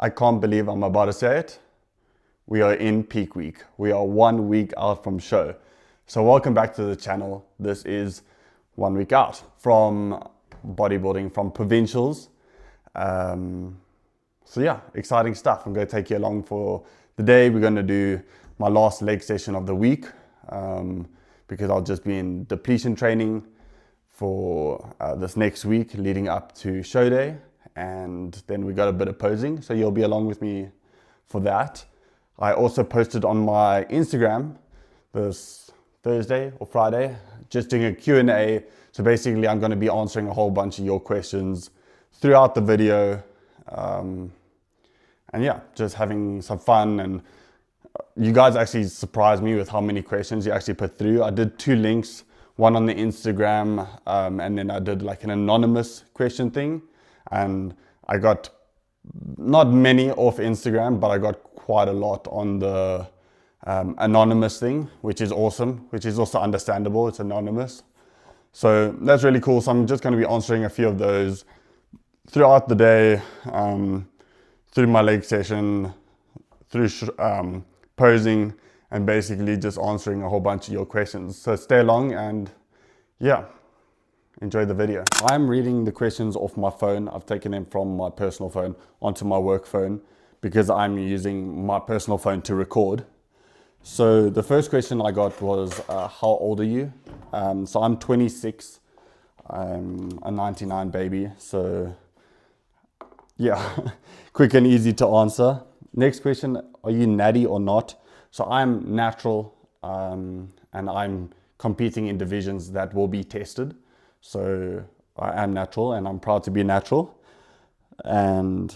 I can't believe I'm about to say it. We are in peak week. We are 1 week out from show. So welcome back to the channel. This is 1 week out from bodybuilding, from provincials. So yeah, exciting stuff. I'm going to take you along for the day. We're going to do my last leg session of the week because I'll just be in depletion training for this next week leading up to show day. And then we got a bit of posing, so you'll be along with me for that. I also posted on my Instagram this Thursday or Friday, just doing a Q&A. So basically I'm going to be answering a whole bunch of your questions throughout the video. And yeah, just having some fun. And you guys actually surprised me with how many questions you actually put through. I did 2 links, one on the Instagram, and then I did like an anonymous question thing. And I got not many off Instagram, but I got quite a lot on the anonymous thing, which is awesome, which is also understandable. It's anonymous. So that's really cool. So I'm just going to be answering a few of those throughout the day, through my leg session, through posing, and basically just answering a whole bunch of your questions. So stay along and yeah, enjoy the video. I'm reading the questions off my phone. I've taken them from my personal phone onto my work phone because I'm using my personal phone to record. So the first question I got was, how old are you? So I'm 26. I'm a 99 baby. So yeah, quick and easy to answer. Next question, are you natty or not? So I'm natural, and I'm competing in divisions that will be tested. So I am natural and I'm proud to be natural. And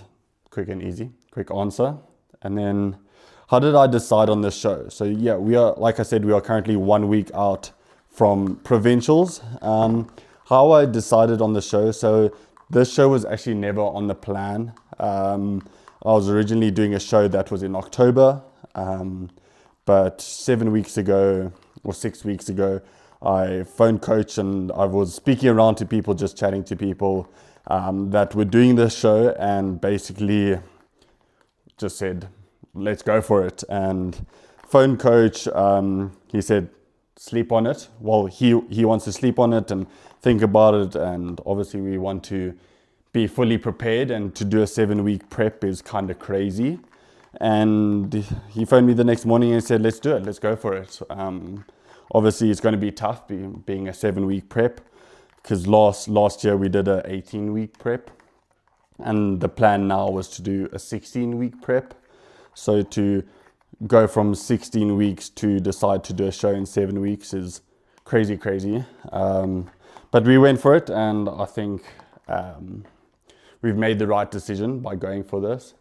quick and easy, quick answer. And then how did I decide on this show? So yeah, we are, like I said, we are currently 1 week out from provincials. How I decided on the show. So this show was actually never on the plan. I was originally doing a show that was in October, but 7 weeks ago or 6 weeks ago, I phoned coach and I was speaking around to people, just chatting to people that were doing this show, and basically just said, let's go for it. And phone coach, he said, sleep on it. Well, he wants to sleep on it and think about it. And obviously we want to be fully prepared, and to do a 7-week prep is kind of crazy. And he phoned me the next morning and said, let's do it. Let's go for it. Obviously it's going to be tough being a 7-week prep, because last year we did a 18-week prep. And the plan now was to do a 16-week prep. So to go from 16 weeks to decide to do a show in 7 weeks is crazy. But we went for it, and I think we've made the right decision by going for this,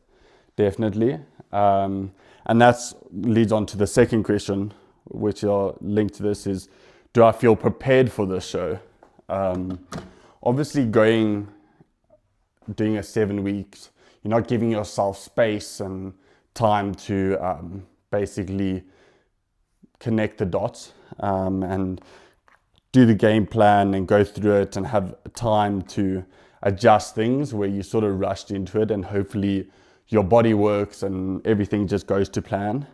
definitely. And that leads on to the second question, which are linked to this, is, do I feel prepared for this show? Obviously doing a 7 weeks, you're not giving yourself space and time to basically connect the dots and do the game plan and go through it and have time to adjust things, where you sort of rushed into it and hopefully your body works and everything just goes to plan.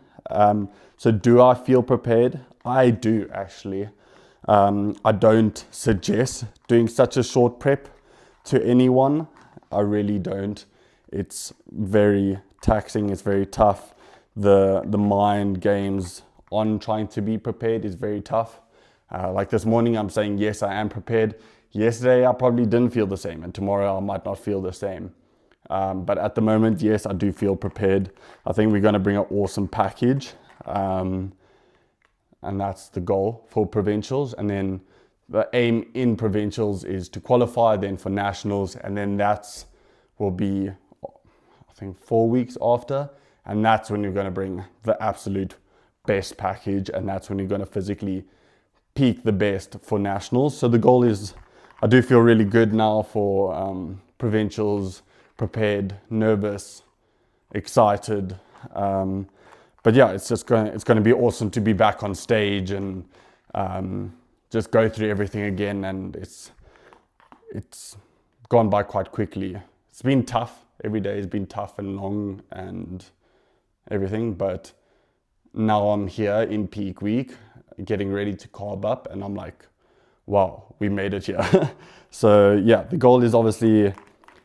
So do I feel prepared? I do, actually. I don't suggest doing such a short prep to anyone. I really don't. It's very taxing. It's very tough. The mind games on trying to be prepared is very tough. Like this morning, I'm saying, yes, I am prepared. Yesterday, I probably didn't feel the same, and tomorrow I might not feel the same. But at the moment, yes, I do feel prepared. I think we're going to bring an awesome package. And that's the goal for provincials. And then the aim in provincials is to qualify then for nationals. And then will be, I think, 4 weeks after. And that's when you're going to bring the absolute best package. And that's when you're going to physically peak the best for nationals. So the goal is, I do feel really good now for provincials, prepared, nervous, excited. But yeah, it's going to be awesome to be back on stage and just go through everything again. And it's gone by quite quickly. It's been tough. Every day has been tough and long and everything, but now I'm here in peak week, getting ready to carb up, and I'm like, wow, we made it here. So yeah, the goal is obviously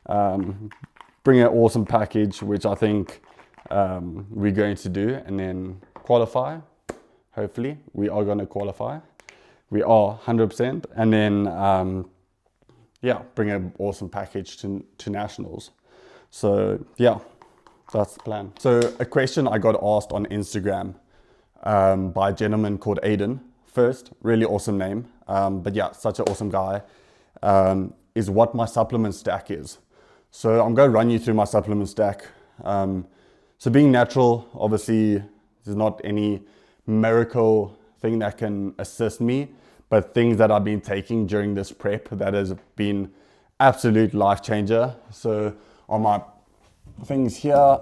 bring an awesome package, which I think we're going to do, and then qualify. Hopefully we are going to qualify. We are 100%, and then yeah, bring an awesome package to nationals. So yeah, that's the plan. So a question I got asked on Instagram by a gentleman called Aiden. First, really awesome name, but yeah, such an awesome guy, is what my supplement stack is. So I'm going to run you through my supplement stack. So being natural, obviously there's not any miracle thing that can assist me, but things that I've been taking during this prep that has been absolute life changer. So on my things here,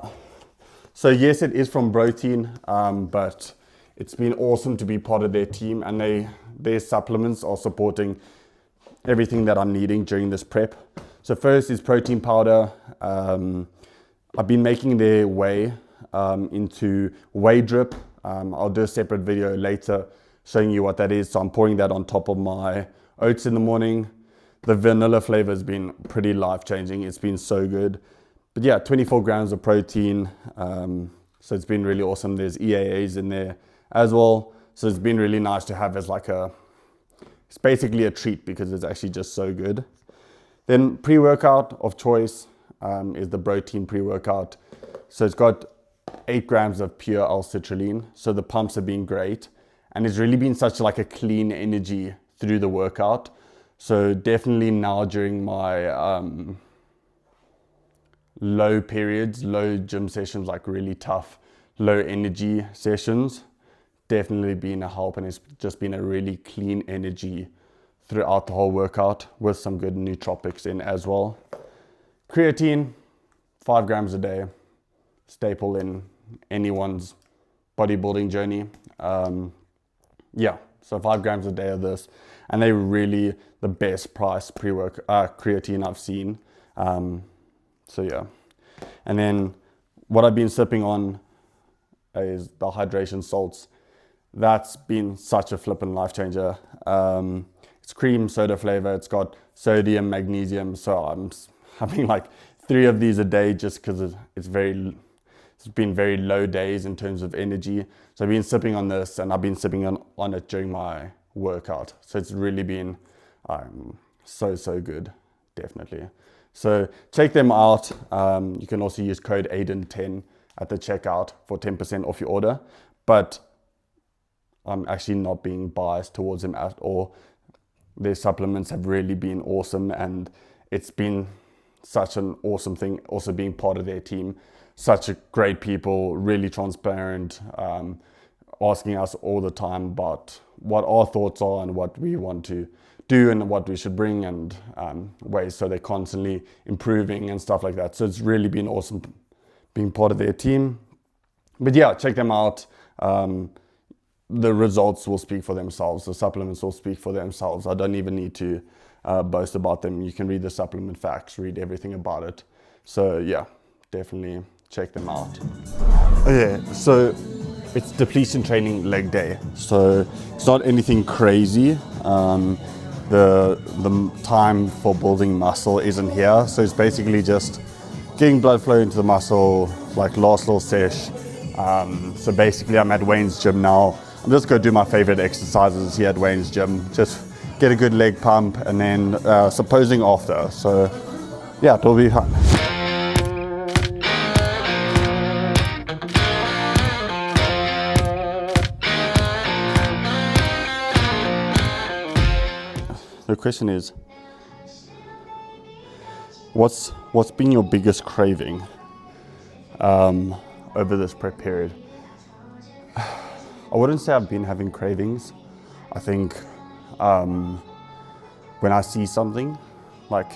so yes, it is from Protein, but it's been awesome to be part of their team, and their supplements are supporting everything that I'm needing during this prep. So first is protein powder. I've been making their whey into whey drip. I'll do a separate video later showing you what that is. So I'm pouring that on top of my oats in the morning. The vanilla flavor has been pretty life-changing. It's been so good. But yeah, 24 grams of protein. So it's been really awesome. There's EAAs in there as well. So it's been really nice to have as like it's basically a treat because it's actually just so good. Then pre-workout of choice is the Protein pre-workout. So it's got 8 grams of pure L-citrulline. So the pumps have been great. And it's really been such like a clean energy through the workout. So definitely now during my low periods, low gym sessions, like really tough, low energy sessions, definitely been a help, and it's just been a really clean energy throughout the whole workout with some good nootropics in as well. Creatine, 5 grams a day, staple in anyone's bodybuilding journey. Yeah, so 5 grams a day of this, and they're really the best price creatine I've seen. So yeah, and then what I've been sipping on is the hydration salts. That's been such a flippin' life changer. It's cream soda flavor. It's got sodium, magnesium. So I'm having like 3 of these a day just because it's been very low days in terms of energy. So I've been sipping on this, and I've been sipping on it during my workout. So it's really been so good, definitely. So check them out. You can also use code AIDEN10 at the checkout for 10% off your order. But I'm actually not being biased towards them at all. Their supplements have really been awesome, and it's been such an awesome thing also being part of their team. Such a great people, really transparent, asking us all the time about what our thoughts are and what we want to do and what we should bring, and ways so they're constantly improving and stuff like that. So it's really been awesome being part of their team. But yeah, check them out. The results will speak for themselves. The supplements will speak for themselves. I don't even need to boast about them. You can read the supplement facts, read everything about it. So yeah, definitely check them out. Okay, so it's depletion training leg day. So it's not anything crazy. The time for building muscle isn't here. So it's basically just getting blood flow into the muscle, like last little sesh. So basically I'm at Wayne's gym now. I'm just going to do my favorite exercises here at Wayne's gym. Just get a good leg pump, and then supposing after. So yeah, it'll be fun. The question is, what's been your biggest craving over this prep period? I wouldn't say I've been having cravings. I think when I see something like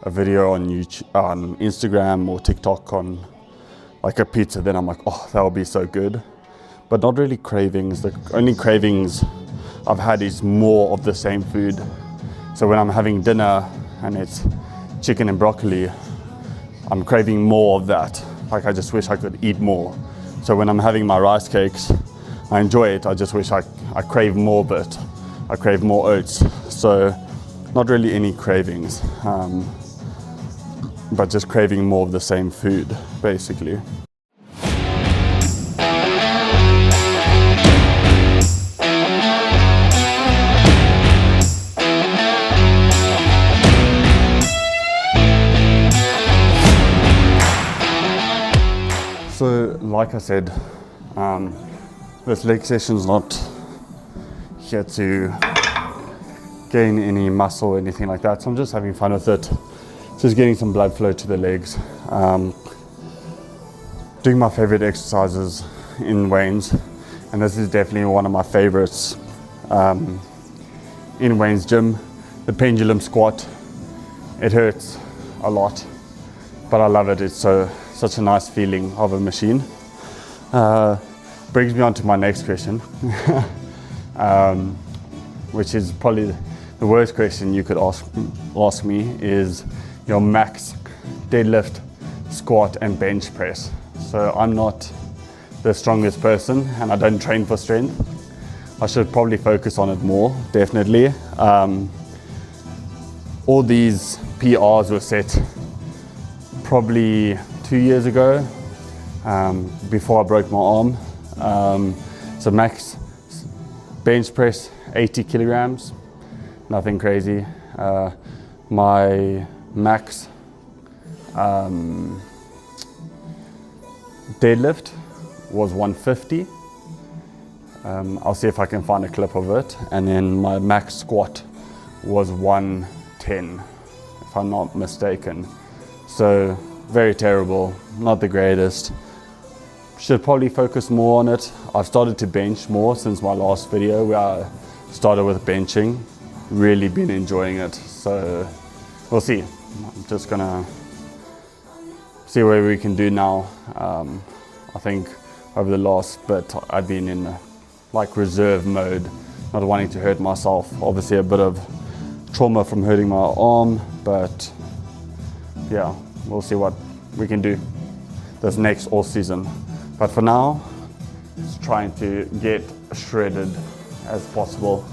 a video on YouTube, on Instagram or TikTok on like a pizza, then I'm like, oh, that would be so good. But not really cravings. The only cravings I've had is more of the same food. So when I'm having dinner and it's chicken and broccoli, I'm craving more of that. Like I just wish I could eat more. So when I'm having my rice cakes, I enjoy it. I just wish I crave more of it. I crave more oats. So not really any cravings, but just craving more of the same food, basically. So, like I said, this leg session is not here to gain any muscle or anything like that. So I'm just having fun with it. Just getting some blood flow to the legs. Doing my favorite exercises in Wayne's, and this is definitely one of my favorites in Wayne's gym. The pendulum squat. It hurts a lot, but I love it. It's such a nice feeling of a machine. Brings me on to my next question, which is probably the worst question you could ask me, is your max deadlift, squat and bench press. So I'm not the strongest person and I don't train for strength. I should probably focus on it more, definitely. All these PRs were set probably 2 years ago, before I broke my arm. So max bench press 80 kilograms, nothing crazy. My max deadlift was 150. I'll see if I can find a clip of it. And then my max squat was 110, if I'm not mistaken. So very terrible, not the greatest. Should probably focus more on it. I've started to bench more since my last video where I started with benching. Really been enjoying it. So we'll see. I'm just gonna see what we can do now. I think over the last bit I've been in like reserve mode, not wanting to hurt myself. Obviously a bit of trauma from hurting my arm, but yeah, we'll see what we can do this next all season. But for now, it's trying to get shredded as possible.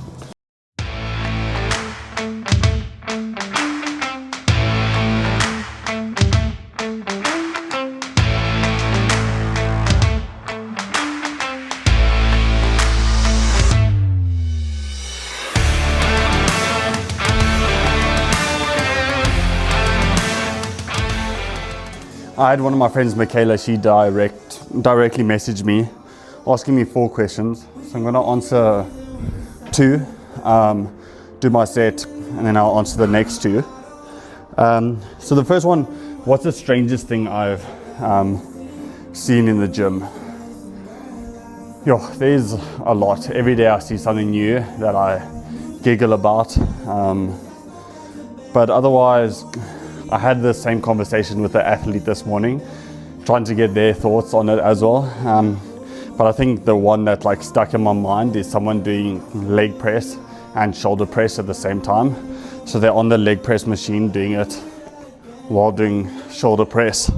I had one of my friends, Michaela, she directly messaged me asking me 4 questions. So I'm going to answer 2, do my set, and then I'll answer the next 2. So the first one, what's the strangest thing I've seen in the gym? Yo, there's a lot. Every day I see something new that I giggle about. But otherwise, I had the same conversation with the athlete this morning, trying to get their thoughts on it as well. But I think the one that like stuck in my mind is someone doing leg press and shoulder press at the same time. So they're on the leg press machine doing it while doing shoulder press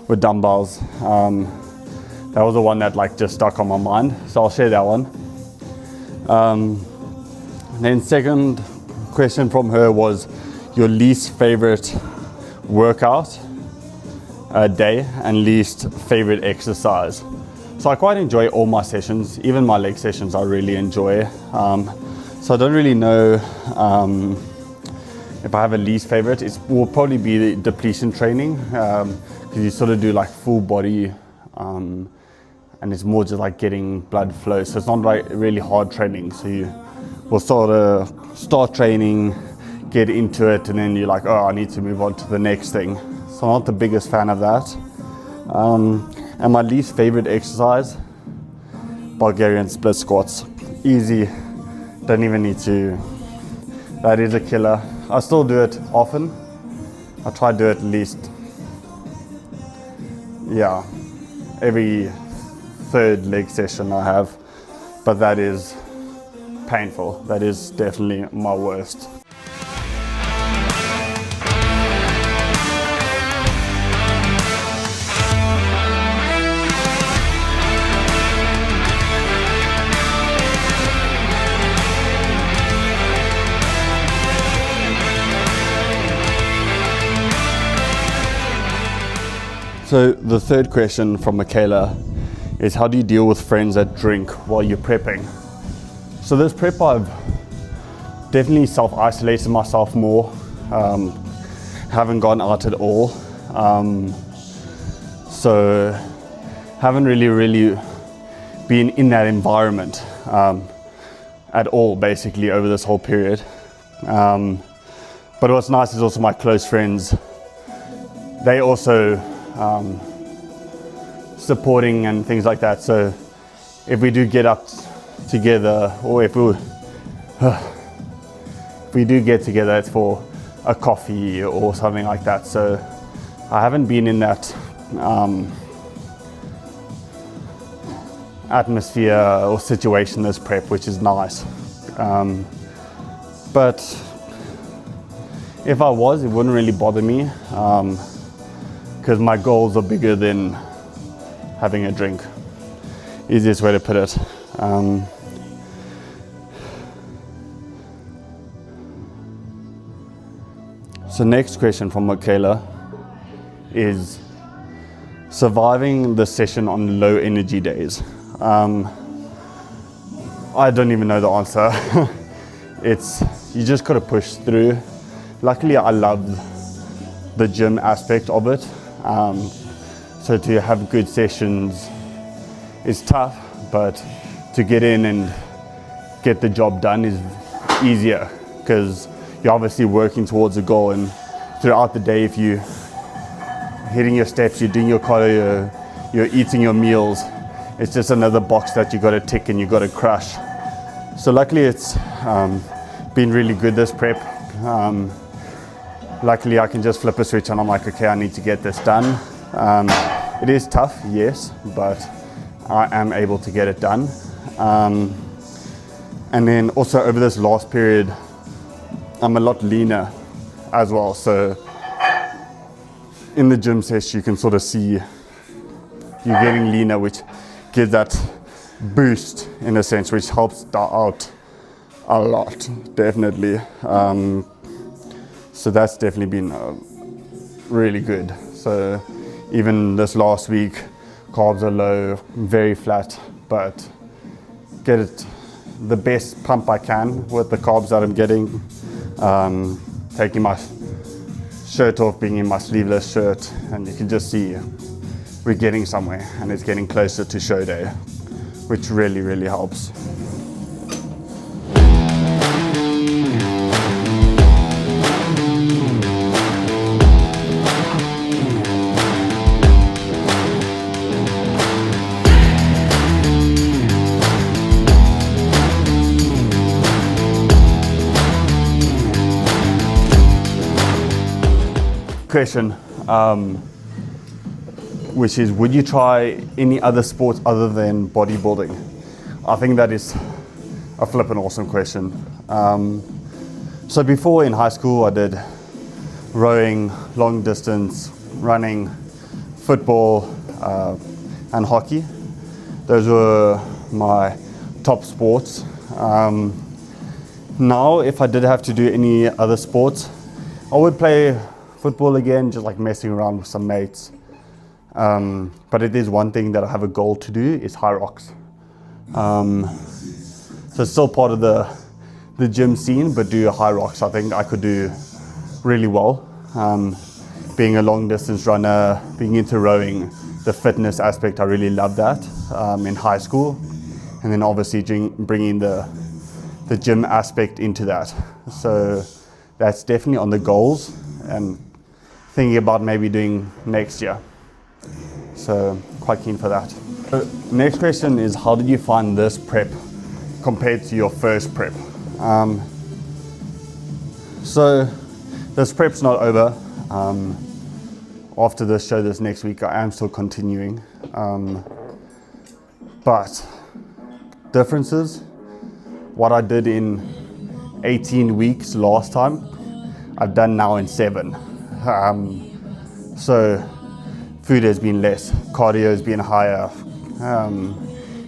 with dumbbells. That was the one that like just stuck on my mind. So I'll share that one. And then second question from her was your least favorite workout day and least favorite exercise. So I quite enjoy all my sessions, even my leg sessions I really enjoy. So I don't really know if I have a least favorite. It will probably be the depletion training, because you sort of do like full body, and it's more just like getting blood flow. So it's not like really hard training. So you will sort of start training, get into it, and then you're like, oh, I need to move on to the next thing. So I'm not the biggest fan of that. And my least favorite exercise, Bulgarian split squats. Easy, don't even need to, that is a killer. I still do it often. I try to do it at least, yeah, every third leg session I have, but that is painful. That is definitely my worst. So the third question from Michaela is, how do you deal with friends that drink while you're prepping? So this prep, I've definitely self-isolated myself more. Haven't gone out at all. So haven't really been in that environment at all, basically, over this whole period. But what's nice is also my close friends, they also supporting and things like that. So if we do get up together, or if we do get together, it's for a coffee or something like that. So I haven't been in that atmosphere or situation this prep, which is nice. But if I was, it wouldn't really bother me, because my goals are bigger than having a drink. Easiest way to put it. So next question from Michaela is surviving the session on low energy days. I don't even know the answer. You just gotta push through. Luckily, I love the gym aspect of it. So to have good sessions is tough, but to get in and get the job done is easier, because you're obviously working towards a goal, and throughout the day, if you're hitting your steps, you're doing your cardio, you're eating your meals, it's just another box that you got to tick and you got to crush. So luckily it's been really good, this prep. Luckily I can just flip a switch and I'm like, okay, I need to get this done. It is tough, yes, but I am able to get it done. And then also over this last period, I'm a lot leaner as well. So in the gym session, you can sort of see you're getting leaner, which gives that boost in a sense, which helps out a lot, definitely. So that's definitely been really good. So even this last week, carbs are low, very flat, but get it the best pump I can with the carbs that I'm getting. Taking my shirt off, being in my sleeveless shirt, and you can just see we're getting somewhere, and it's getting closer to show day, which really helps. Question, which is, would you try any other sports other than bodybuilding? I think that is a flippin' awesome question. So before in high school, I did rowing, long distance, running, football, and hockey. Those were my top sports. Now, if I did have to do any other sports, I would play football again, just like messing around with some mates. But it is one thing that I have a goal to do, is high rocks. So it's still part of the gym scene, but do high rocks, I think I could do really well. Being a long distance runner, being into rowing, the fitness aspect, I really love that in high school. And then obviously bringing the gym aspect into that. So that's definitely on the goals, and thinking about maybe doing next year. So quite keen for that. Next question is, how did you find this prep compared to your first prep? So this prep's not over. After this show this next week, I am still continuing. But differences, what I did in 18 weeks last time, I've done now in 7. So food has been less, cardio has been higher,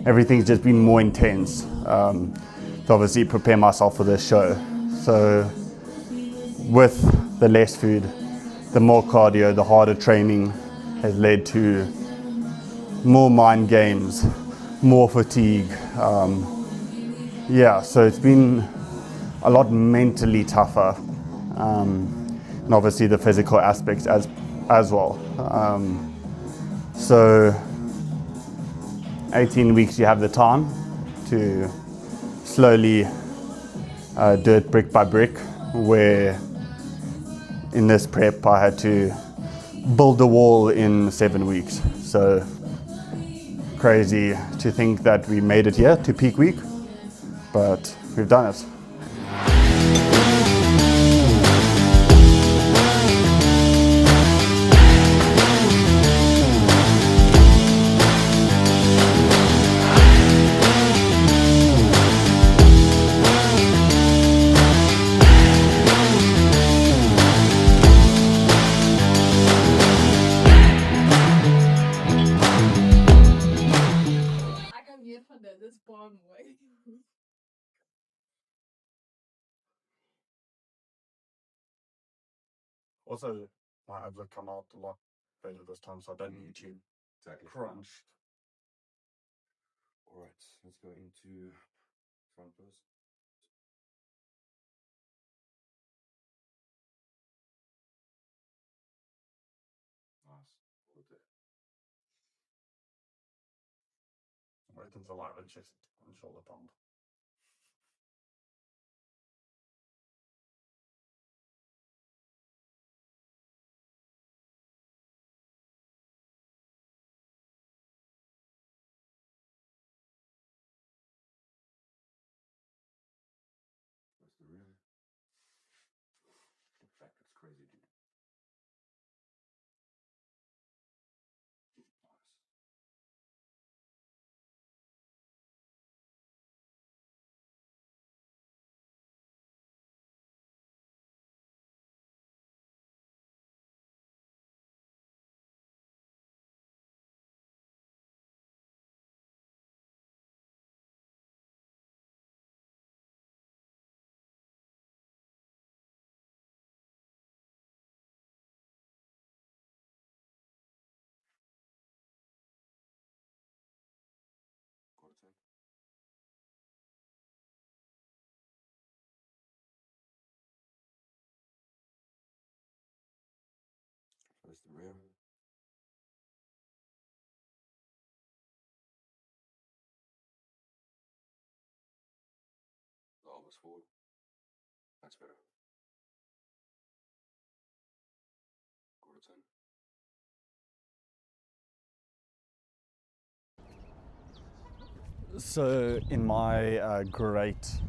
everything's just been more intense to obviously prepare myself for this show. So with the less food, the more cardio, the harder training, has led to more mind games, more fatigue. So it's been a lot mentally tougher, and obviously the physical aspects as well. So 18 weeks you have the time to slowly do it brick by brick, where in this prep I had to build a wall in 7 weeks. So crazy to think that we made it here to peak week, but we've done it. Also, my abs have come out a lot better this time, so I don't need to crunch. All right, let's go into front first. Nice. Good. Wait until I have a chest and shoulder pump. That's the real. In fact, it's crazy, dude. Nice. Quarter 10. First the rear. The elbows forward. That's better. Quarter 10. So in my great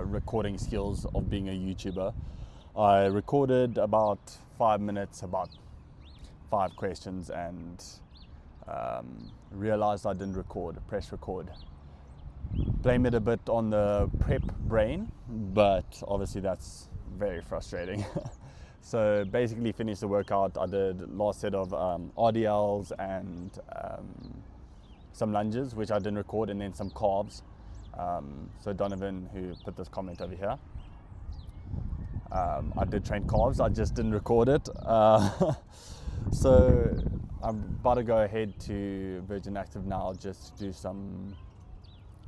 recording skills of being a YouTuber, I recorded about 5 minutes, about 5 questions, and realized I didn't press record. Blame it a bit on the prep brain, but obviously that's very frustrating. So basically finished the workout. I did last set of RDLs and some lunges, which I didn't record, and then some calves. So Donovan, who put this comment over here, I did train calves, I just didn't record it. So I'm about to go ahead to Virgin Active now, just to do some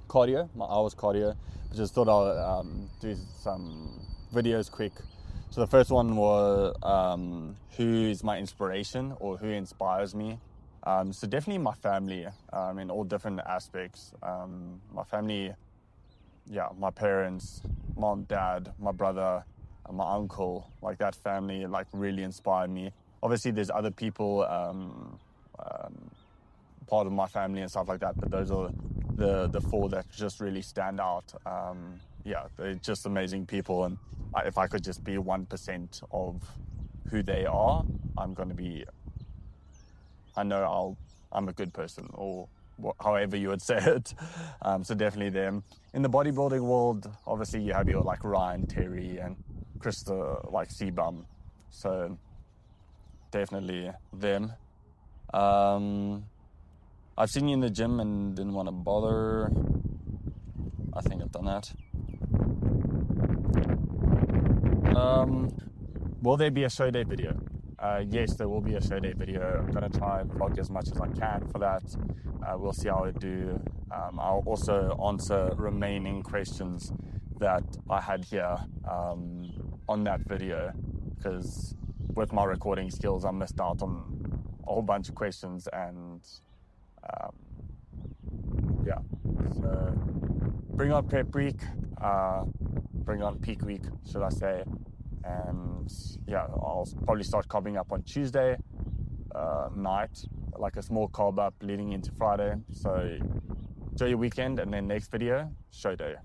cardio, my hours cardio. I just thought I'll do some videos quick. So the first one was who is my inspiration, or who inspires me. So definitely my family, in all different aspects. My family, my parents, mom, dad, my brother, my uncle, like that family, like really inspired me. Obviously there's other people, part of my family and stuff like that, but those are the 4 that just really stand out. They're just amazing people, and if I could just be 1% of who they are, I'm a good person, or however you would say it. So definitely them. In the bodybuilding world, obviously you have your like Ryan, Terry, and Krista, like C-Bum. So definitely them. I've seen you in the gym and didn't want to bother. I think I've done that. Will there be a show day video? yes, there will be a show day video. I'm going to try and vlog as much as I can for that. We'll see how I do. I'll also answer remaining questions that I had here on that video, because with my recording skills, I missed out on a whole bunch of questions, and yeah. So bring on prep week, bring on peak week, should I say. And yeah, I'll probably start carving up on Tuesday night, like a small carb up leading into Friday. So enjoy your weekend, and then next video, show day.